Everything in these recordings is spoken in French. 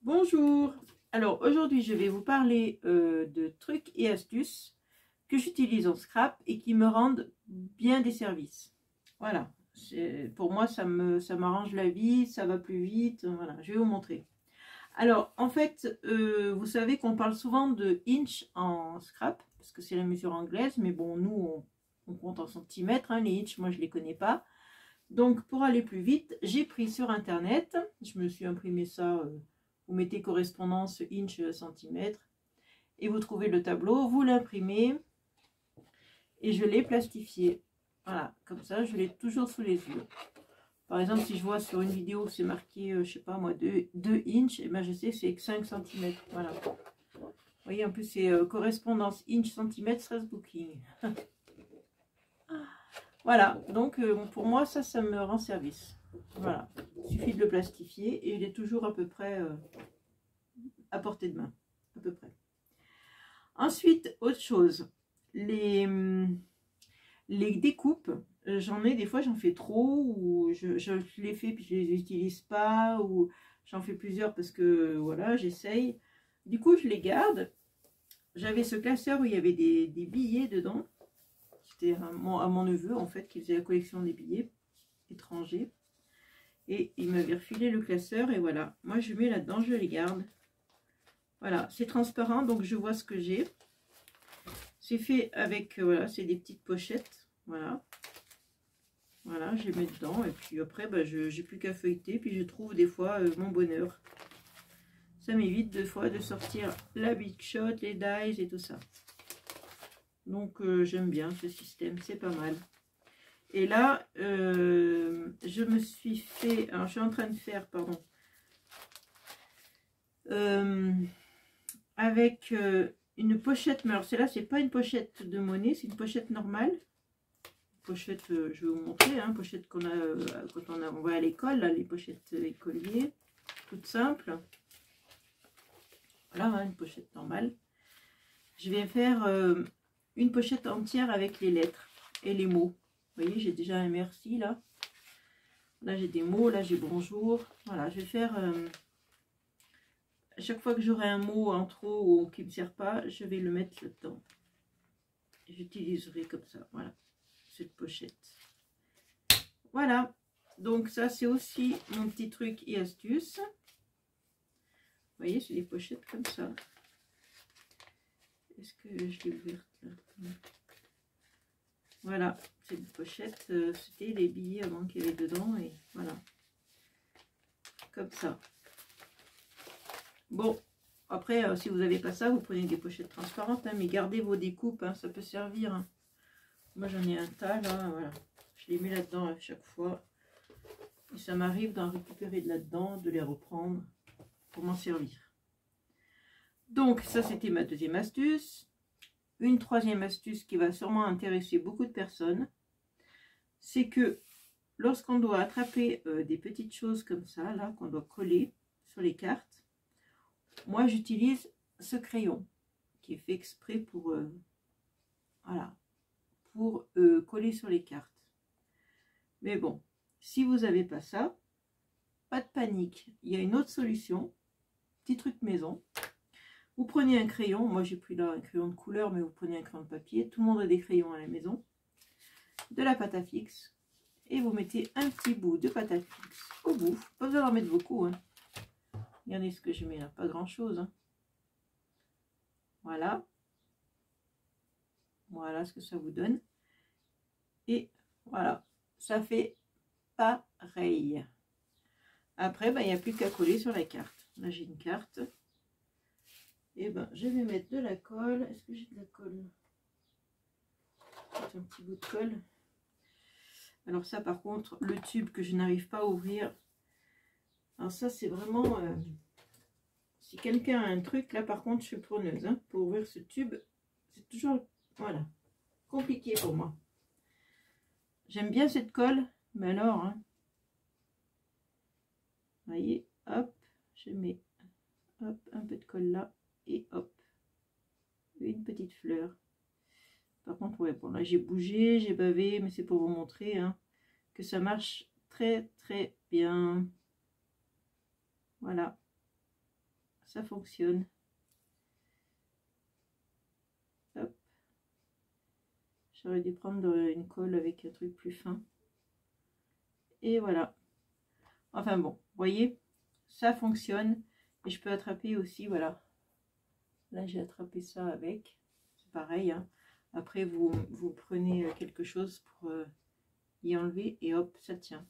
Bonjour. Alors aujourd'hui je vais vous parler de trucs et astuces que j'utilise en scrap et qui me rendent bien des services. Voilà, pour moi ça m'arrange la vie, ça va plus vite. Voilà, je vais vous montrer. Alors en fait, vous savez qu'on parle souvent de inch en scrap parce que c'est la mesure anglaise, mais bon, nous on compte en centimètres, hein, les inches, moi je les connais pas. Donc pour aller plus vite, j'ai pris sur internet, je me suis imprimé ça. Vous mettez correspondance inch centimètre et vous trouvez le tableau, vous l'imprimez et je l'ai plastifié. Voilà, comme ça je l'ai toujours sous les yeux. Par exemple, si je vois sur une vidéo c'est marqué, je sais pas moi, 2 inch, et ben je sais que c'est 5 cm. Voilà. Vous voyez, en plus c'est correspondance inch centimètre stress booking. Voilà, donc pour moi ça me rend service. Voilà, il suffit de le plastifier et il est toujours à peu près à portée de main, à peu près. Ensuite, autre chose, les découpes, j'en ai des fois, j'en fais trop, ou je les fais puis je les utilise pas, ou j'en fais plusieurs parce que voilà, j'essaye. Du coup, je les garde. J'avais ce classeur où il y avait des billets dedans. C'était à mon neveu en fait qui faisait la collection des billets étrangers. Et il m'avait refilé le classeur et voilà. Moi, je mets là-dedans, je les garde. Voilà, c'est transparent donc je vois ce que j'ai. C'est fait avec, voilà, c'est des petites pochettes, voilà. Voilà, je les mets dedans et puis après, bah, j'ai plus qu'à feuilleter, puis je trouve des fois mon bonheur. Ça m'évite des fois de sortir la Big Shot, les dies et tout ça. Donc j'aime bien ce système, c'est pas mal. Et là, je me suis fait, alors je suis en train de faire, pardon, avec une pochette, mais alors celle-là, c'est pas une pochette de monnaie, c'est une pochette normale. Pochette, je vais vous montrer, hein, pochette qu'on a quand on va à l'école, les pochettes écoliers, toutes simples. Voilà, hein, une pochette normale. Je vais faire une pochette entière avec les lettres et les mots. Vous voyez, j'ai déjà un merci là. Là, j'ai des mots, là, j'ai bonjour. Voilà, je vais faire... à chaque fois que j'aurai un mot en trop ou qui ne me sert pas, je vais le mettre là-dedans. J'utiliserai comme ça, voilà, cette pochette. Voilà, donc ça c'est aussi mon petit truc et astuce. Vous voyez, c'est des pochettes comme ça. Est-ce que je l'ai ouverte là? Voilà, c'est une pochette, c'était les billets avant qu'il y avait dedans et voilà. Comme ça. Bon, après, si vous n'avez pas ça, vous prenez des pochettes transparentes, hein, mais gardez vos découpes, hein, ça peut servir. Hein. Moi j'en ai un tas là, voilà. Je les mets là-dedans à chaque fois. Et ça m'arrive d'en récupérer de là-dedans, de les reprendre pour m'en servir. Donc ça c'était ma deuxième astuce. Une troisième astuce qui va sûrement intéresser beaucoup de personnes, c'est que lorsqu'on doit attraper des petites choses comme ça, là, qu'on doit coller sur les cartes, moi j'utilise ce crayon qui est fait exprès pour, voilà, pour coller sur les cartes. Mais bon, si vous n'avez pas ça, pas de panique, il y a une autre solution, petit truc maison. Vous prenez un crayon, moi j'ai pris là un crayon de couleur, mais vous prenez un crayon de papier, tout le monde a des crayons à la maison, de la pâte à fixe, et vous mettez un petit bout de pâte à fixe au bout, pas besoin d'en mettre beaucoup, hein. Regardez ce que je mets là, pas grand chose, hein. Voilà, voilà ce que ça vous donne, et voilà, ça fait pareil. Après, ben, il n'y a plus qu'à coller sur la carte. Là j'ai une carte. Et ben je vais mettre de la colle. Est-ce que j'ai de la colle? Un petit bout de colle. Alors ça par contre, le tube que je n'arrive pas à ouvrir. Alors ça c'est vraiment... si quelqu'un a un truc, là par contre je suis preneuse. Hein, pour ouvrir ce tube, c'est toujours... Voilà. Compliqué pour moi. J'aime bien cette colle. Mais alors... Hein, vous voyez, hop, je mets hop, un peu de colle là. Et hop. Une petite fleur. Par contre, ouais, bon là j'ai bougé, j'ai bavé, mais c'est pour vous montrer hein, que ça marche très très bien. Voilà. ça fonctionne. Hop. J'aurais dû prendre une colle avec un truc plus fin. Et voilà. Enfin bon, vous voyez, ça fonctionne. Et je peux attraper aussi, voilà. Là, j'ai attrapé ça avec. C'est pareil, hein. Après, vous prenez quelque chose pour y enlever et hop, ça tient.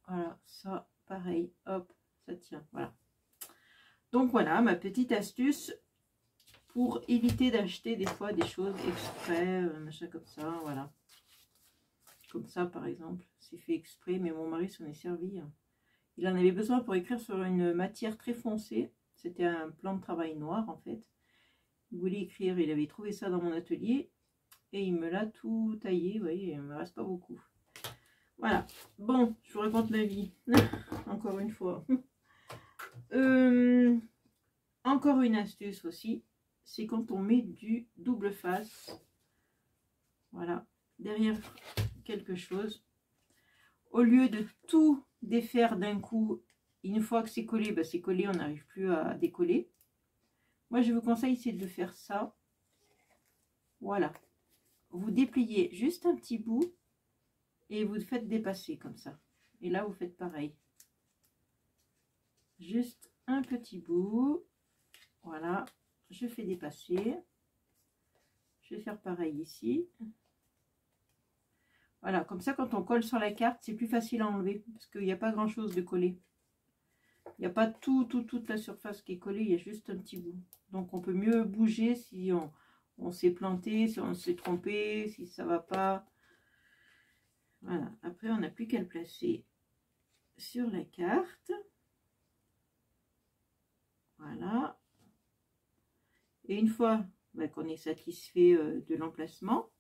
Voilà, ça, pareil, hop, ça tient. Voilà. Donc voilà, ma petite astuce pour éviter d'acheter des fois des choses exprès, machin comme ça, voilà. Comme ça, par exemple, c'est fait exprès, mais mon mari s'en est servi. Il en avait besoin pour écrire sur une matière très foncée. C'était un plan de travail noir, en fait. Il voulait écrire, il avait trouvé ça dans mon atelier. Et il me l'a tout taillé, vous voyez, il ne me reste pas beaucoup. Voilà. Bon, je vous raconte ma vie. Encore une fois. Encore une astuce aussi. C'est quand on met du double face. Voilà. Derrière quelque chose. Au lieu de tout défaire d'un coup, une fois que c'est collé, bah c'est collé, on n'arrive plus à décoller. Moi, je vous conseille, c'est de faire ça. Voilà. Vous dépliez juste un petit bout et vous faites dépasser comme ça. Et là, vous faites pareil. Juste un petit bout. Voilà. Je fais dépasser. Je vais faire pareil ici. Voilà, comme ça, quand on colle sur la carte, c'est plus facile à enlever parce qu'il n'y a pas grand-chose de collé. Il n'y a pas toute la surface qui est collée, il y a juste un petit bout. Donc, on peut mieux bouger si on s'est planté, si on s'est trompé, si ça va pas. Voilà, après, on n'a plus qu'à le placer sur la carte. Voilà. Et une fois qu'on est satisfait de l'emplacement,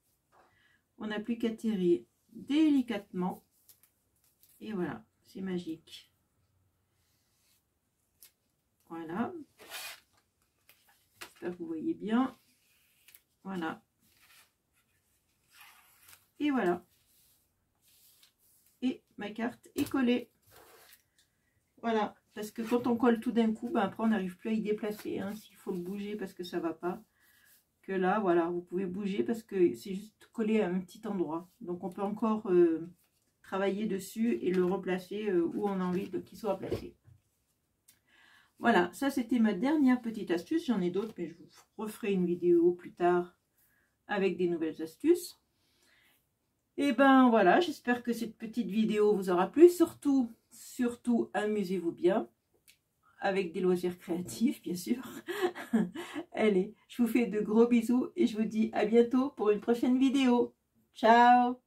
on n'a plus qu'à tirer délicatement. Et voilà, c'est magique. Voilà. J'espère que vous voyez bien. Voilà. Et voilà. Et ma carte est collée. Voilà. Parce que quand on colle tout d'un coup, ben après on n'arrive plus à y déplacer. Hein, s'il faut le bouger parce que ça ne va pas. Que là, voilà, vous pouvez bouger parce que c'est juste collé à un petit endroit. Donc on peut encore travailler dessus et le replacer où on a envie qu'il soit placé. Voilà, ça c'était ma dernière petite astuce. J'en ai d'autres, mais je vous referai une vidéo plus tard avec des nouvelles astuces. Et ben voilà, j'espère que cette petite vidéo vous aura plu. Surtout, amusez-vous bien. Avec des loisirs créatifs, bien sûr. Allez, je vous fais de gros bisous et je vous dis à bientôt pour une prochaine vidéo. Ciao!